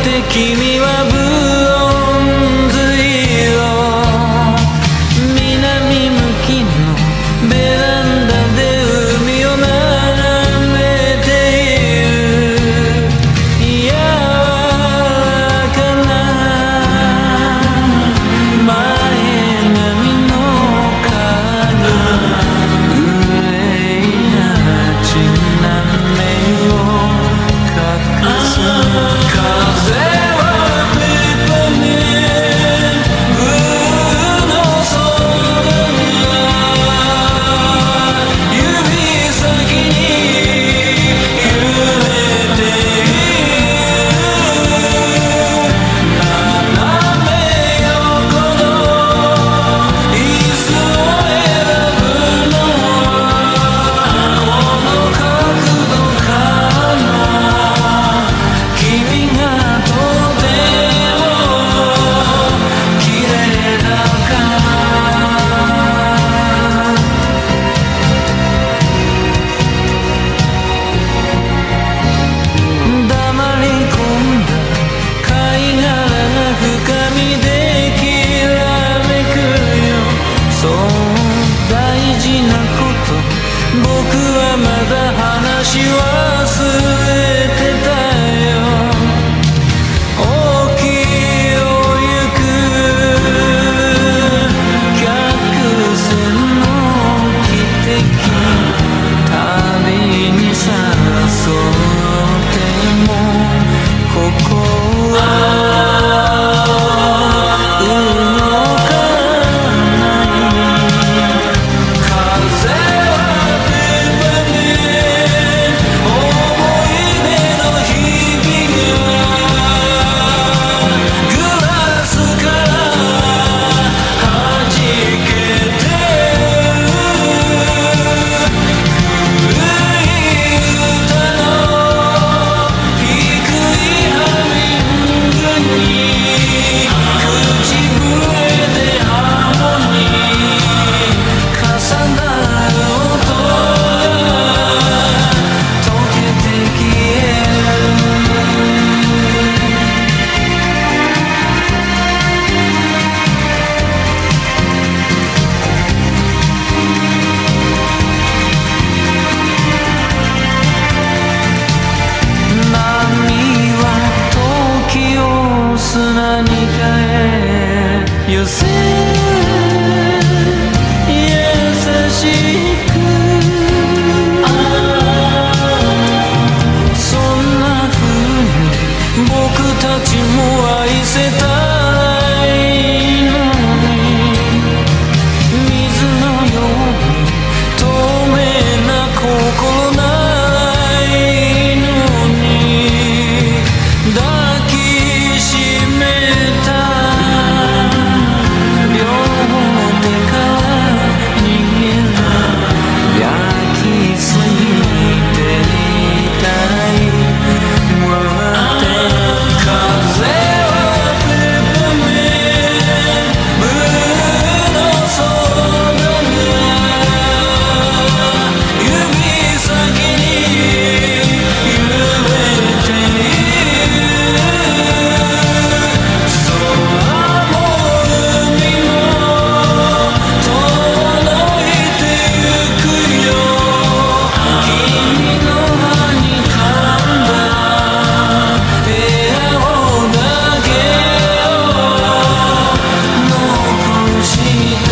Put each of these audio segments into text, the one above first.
て君はブロンズ色、南向きのベランダで海を眺めている。柔らかな前髪の影、憂いな血な目を隠す。風はペーパーメン、ブルーの空に指先に揺れている。斜め横の椅子を選ぶのはこの角度からの君がとても綺麗だから。黙り込んだ貝殻が深みできらめくよ。そう大事なこと僕はまだ話し忘れてたよ。沖を行く客船の汽笛、旅に誘ってもここは動かない。風はペーパーメン、思い出の日々がグラスから弾けてる。古い歌の低いハミングに口笛でハーモニー重なる音が溶けて消える。波は時を砂に変え寄せ優しく、そんな風に僕たちも愛せたらいいのに。水のように透明な心ならいいのに。抱きしめた両手から逃げる。焼きすぎて痛いもらって。風はペーパーメン、ブルーの空が指先に揺れている。空も海も届いてゆくよ。君の歯に噛んだ笑顔だけを残して。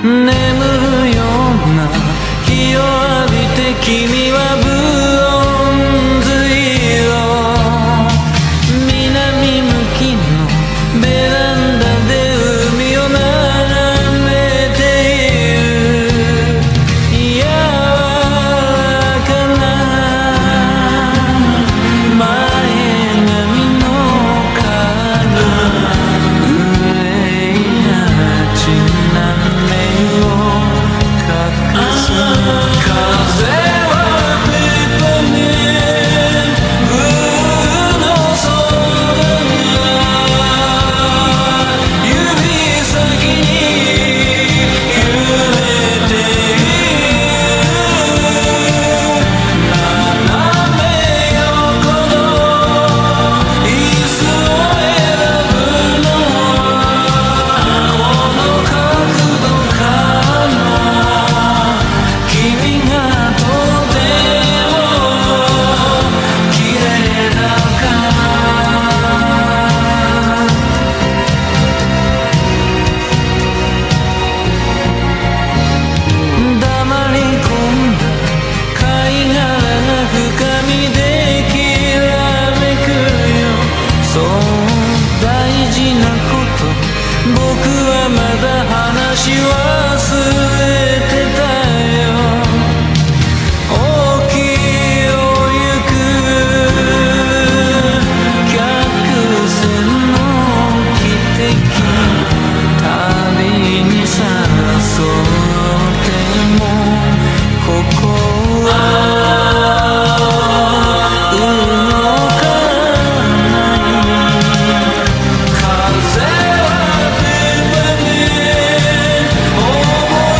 眠るような日を浴びて君はブロンズ色、南向きのベランダでし忘れてたよ沖を行く客船の汽笛旅に誘ってもここは動かない風はビバに思い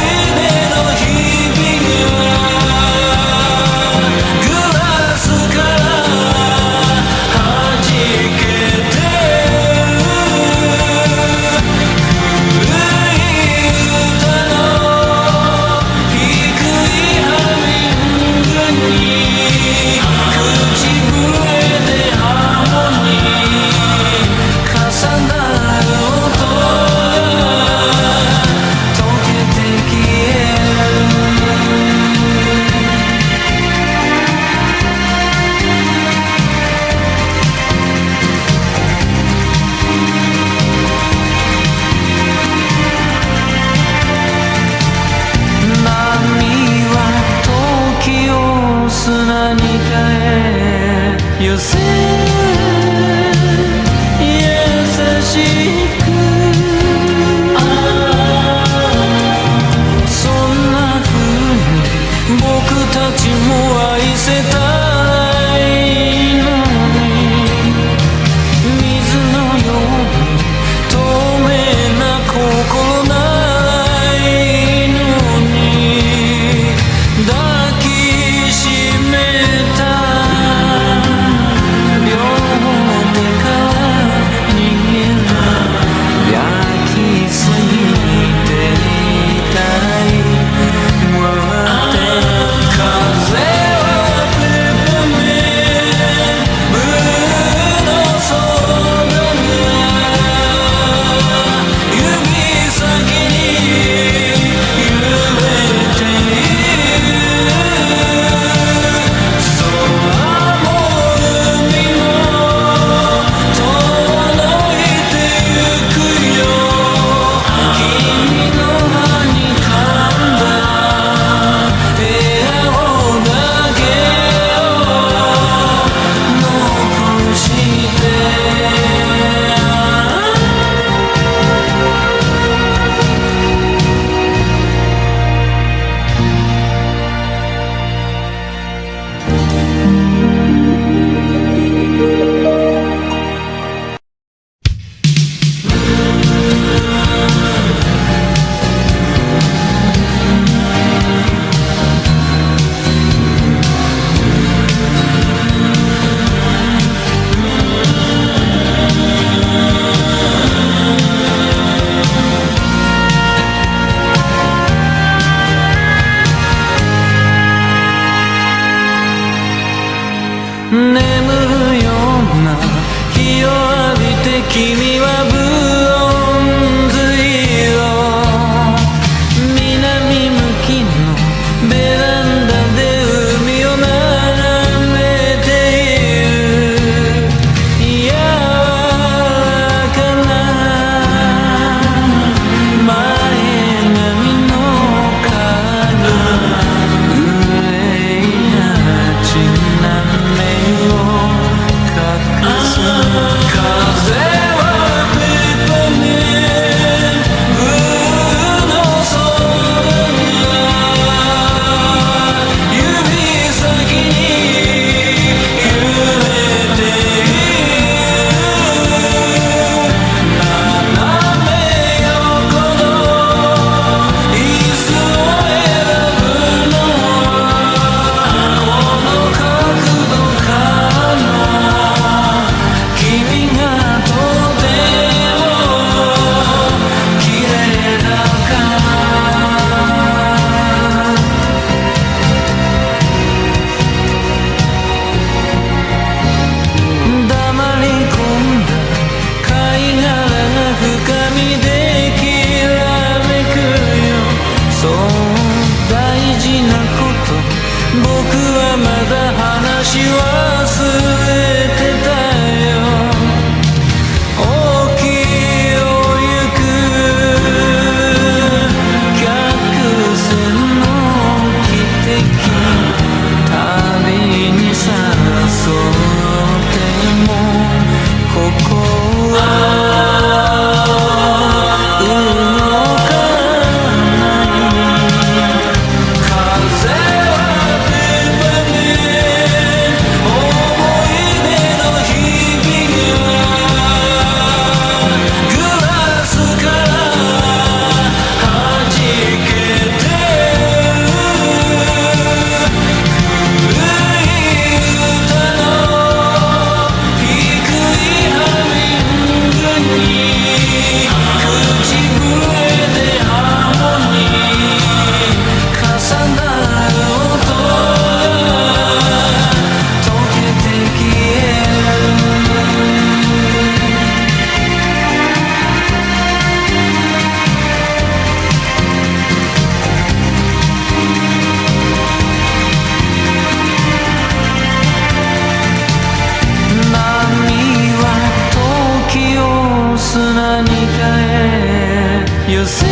寄せ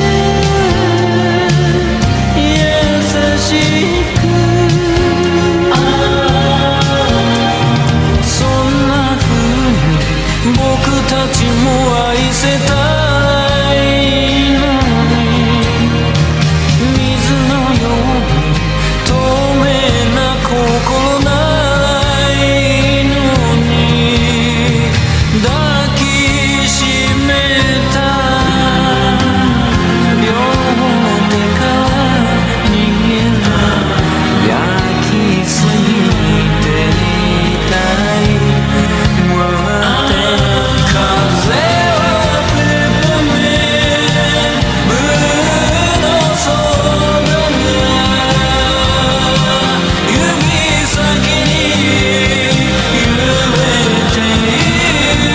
優しくそんな風に僕たちも愛せたらいいのに水のように透明な心ならいいのに抱きしめた両手から逃げる焼きすぎていたい風はペッパーミンブルーの空が指先に揺れている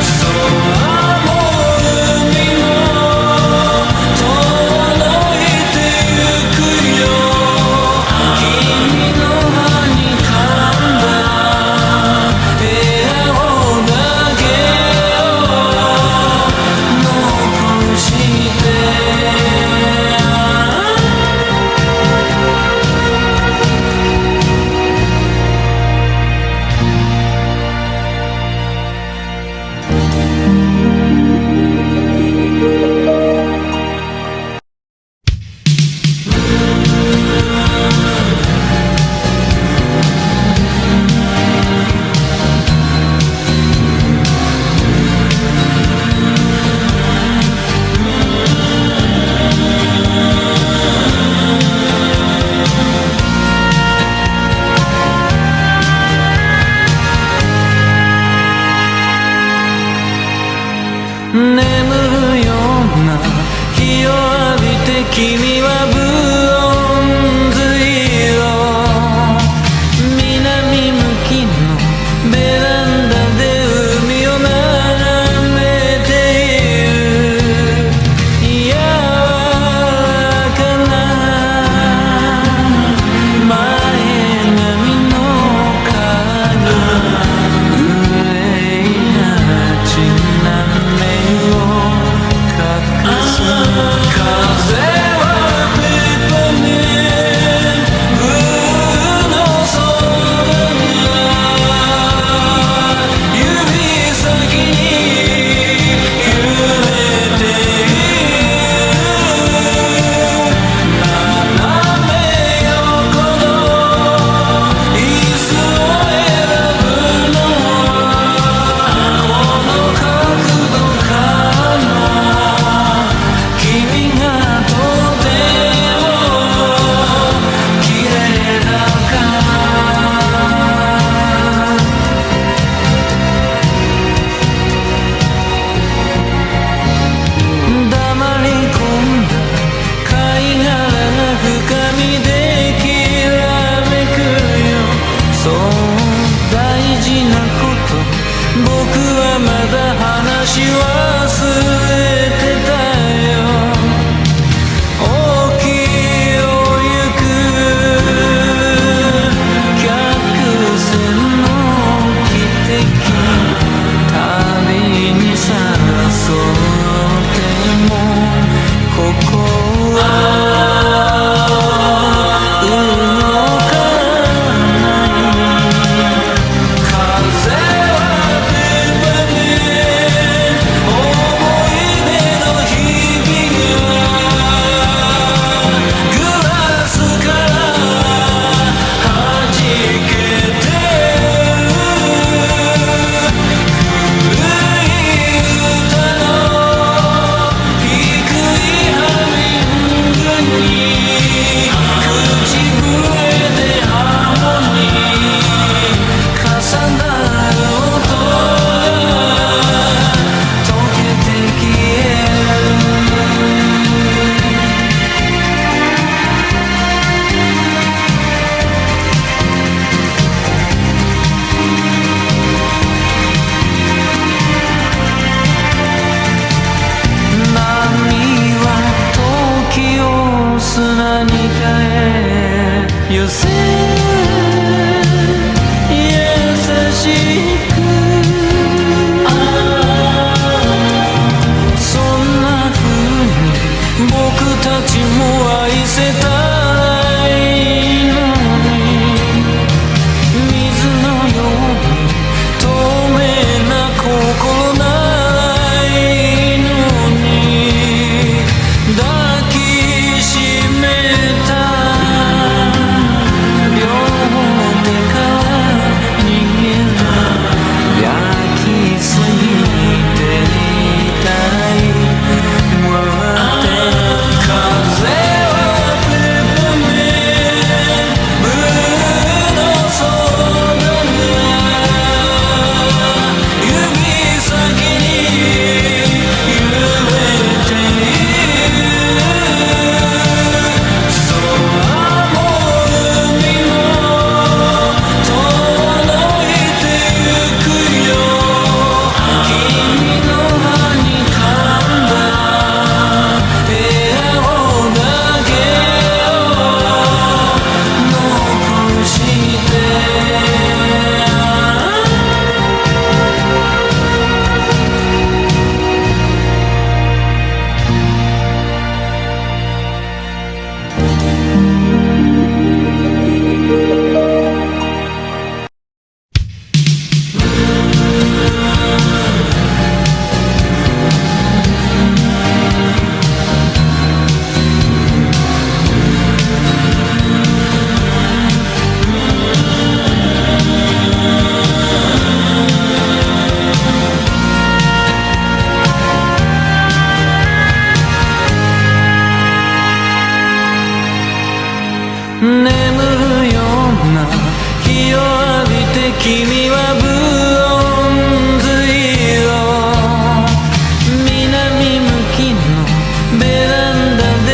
空も海も届いてゆくよ君の歯に噛んだ部屋を投げ残して眠るような日を浴びて君はブロンズ色南向きのベランダで海を眺めている柔らかな前髪の影憂いな血な目を隠す風はペッパー眠るような日を浴びて君はブロンズ色南向きのベランダで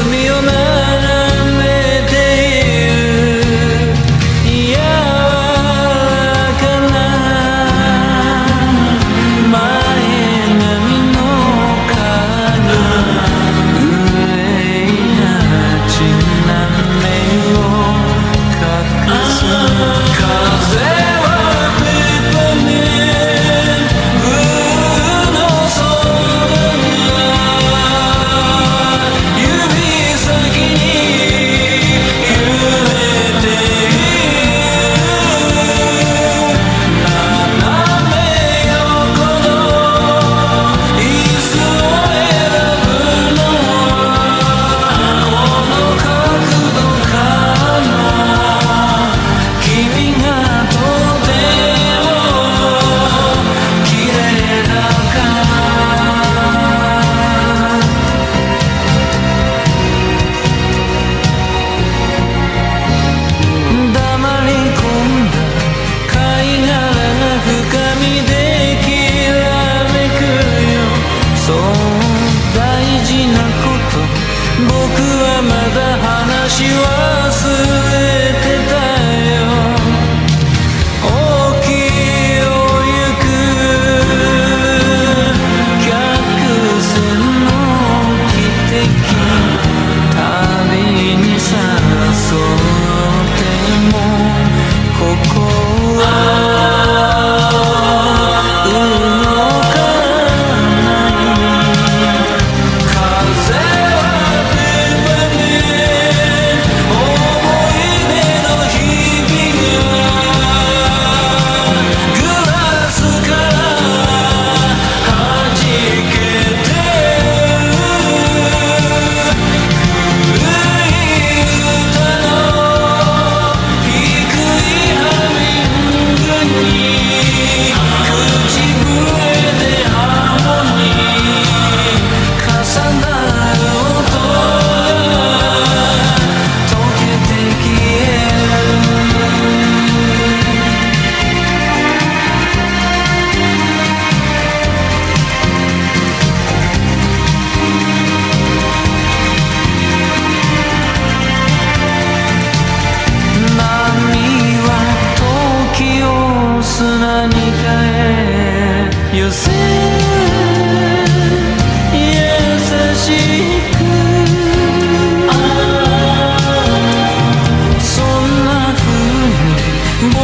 海を眺めている柔らかな前髪の影憂いな血な目を隠す風はペッパーミントブルーの空に指先に揺れている斜め横の椅子を選ぶのはこの角度から君がとても綺麗だから黙り込んだ貝殻が深みできらめくよそう大事なこと僕はまだ話し忘れてたよ沖を行く客船の汽笛旅に誘ってもここは動かない風はペッパーミント思い出の日々がグラスから弾けて古い歌の低いハミングに口笛でハーモニー重なる音が溶けて消え波は時を砂に変え寄せ優しくそんな風に僕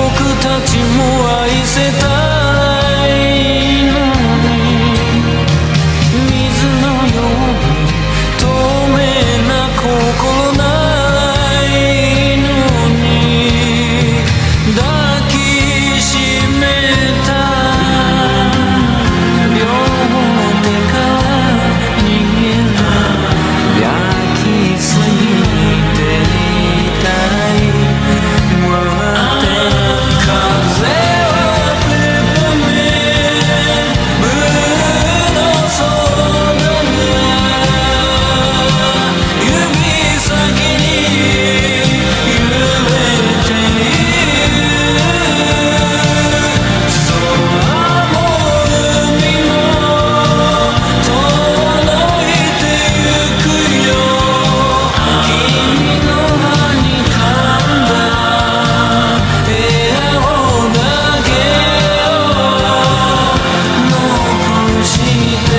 たちも愛せたらいいのに水のように透明な心ならいいのに抱きしめた両手から逃げる焼きすぎていたいもらって風はペッパーミントブルーの空が指先に揺れている空も海も遠のいてゆくよ君の歯に噛んだ笑顔だけを残して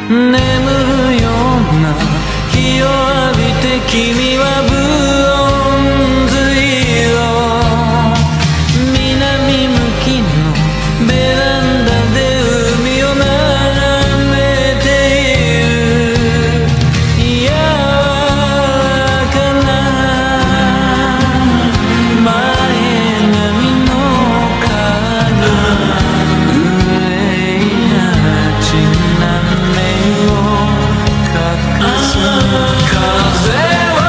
眠るような日を浴びて君はブロンズ色風は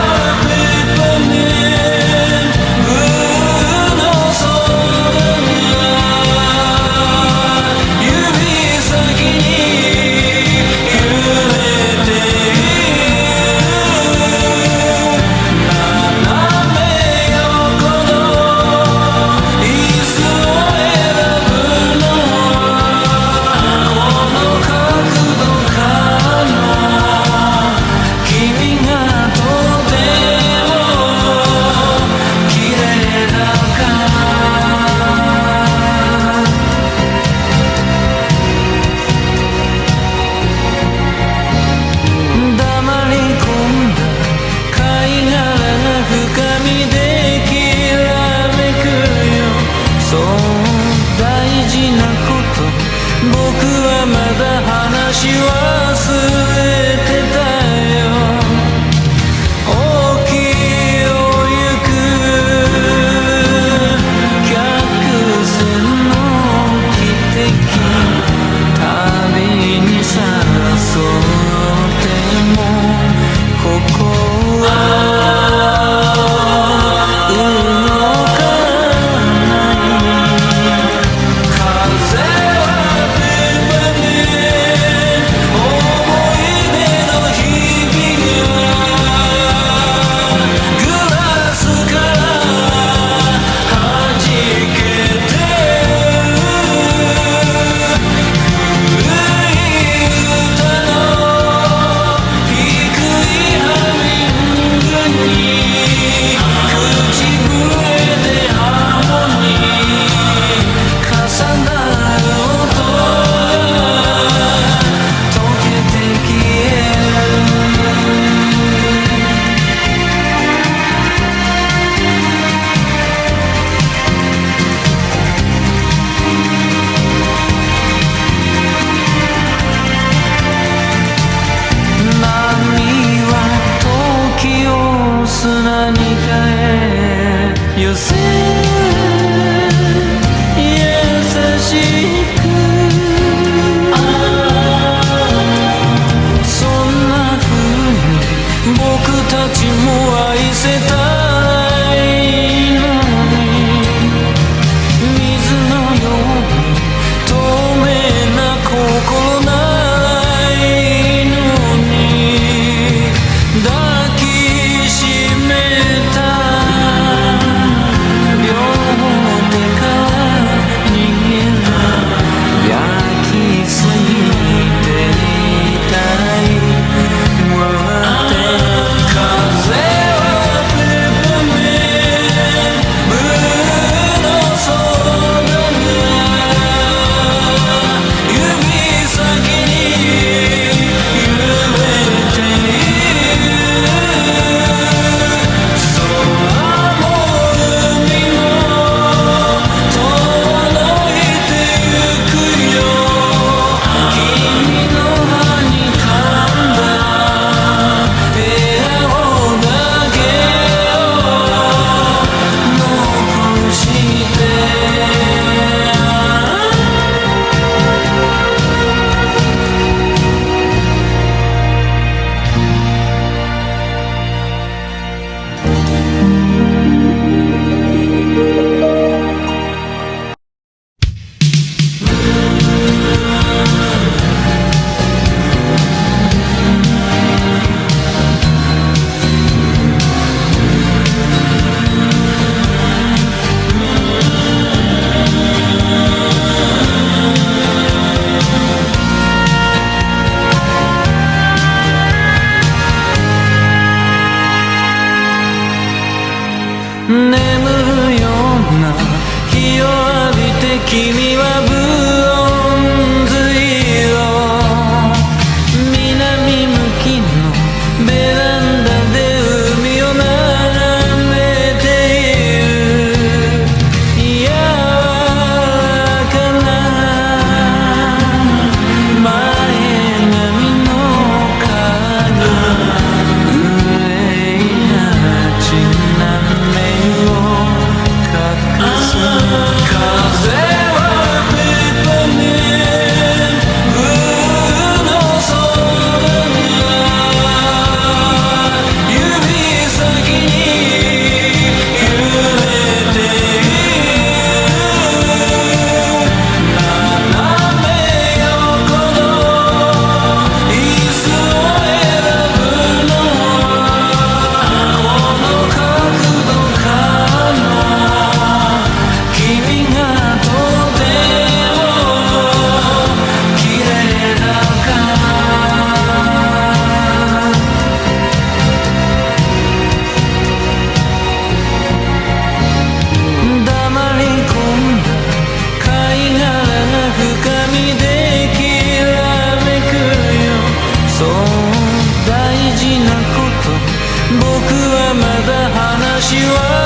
私は